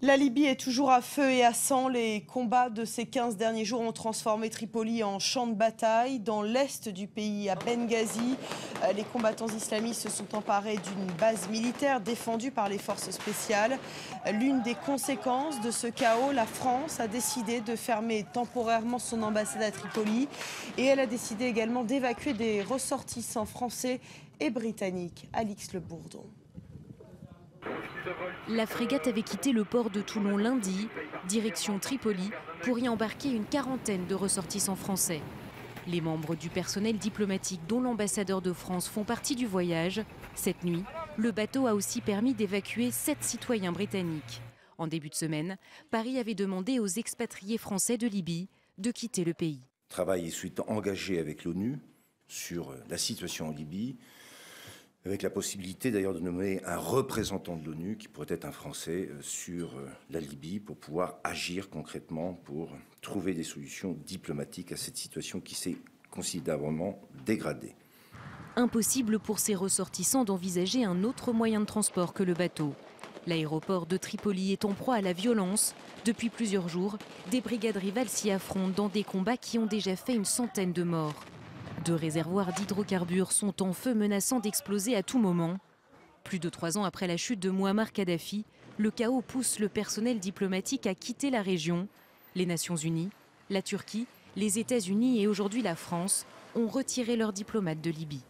La Libye est toujours à feu et à sang. Les combats de ces 15 derniers jours ont transformé Tripoli en champ de bataille. Dans l'est du pays, à Benghazi, les combattants islamistes se sont emparés d'une base militaire défendue par les forces spéciales. L'une des conséquences de ce chaos, la France a décidé de fermer temporairement son ambassade à Tripoli. Et elle a décidé également d'évacuer des ressortissants français et britanniques. Alix Le Bourdon. La frégate avait quitté le port de Toulon lundi, direction Tripoli, pour y embarquer une quarantaine de ressortissants français. Les membres du personnel diplomatique dont l'ambassadeur de France font partie du voyage. Cette nuit, le bateau a aussi permis d'évacuer 7 citoyens britanniques. En début de semaine, Paris avait demandé aux expatriés français de Libye de quitter le pays. Travail est suite engagé avec l'ONU sur la situation en Libye, avec la possibilité d'ailleurs de nommer un représentant de l'ONU, qui pourrait être un Français, sur la Libye, pour pouvoir agir concrètement, pour trouver des solutions diplomatiques à cette situation qui s'est considérablement dégradée. Impossible pour ces ressortissants d'envisager un autre moyen de transport que le bateau. L'aéroport de Tripoli est en proie à la violence. Depuis plusieurs jours, des brigades rivales s'y affrontent dans des combats qui ont déjà fait une centaine de morts. 2 réservoirs d'hydrocarbures sont en feu, menaçant d'exploser à tout moment. Plus de 3 ans après la chute de Mouammar Kadhafi, le chaos pousse le personnel diplomatique à quitter la région. Les Nations Unies, la Turquie, les États-Unis et aujourd'hui la France ont retiré leurs diplomates de Libye.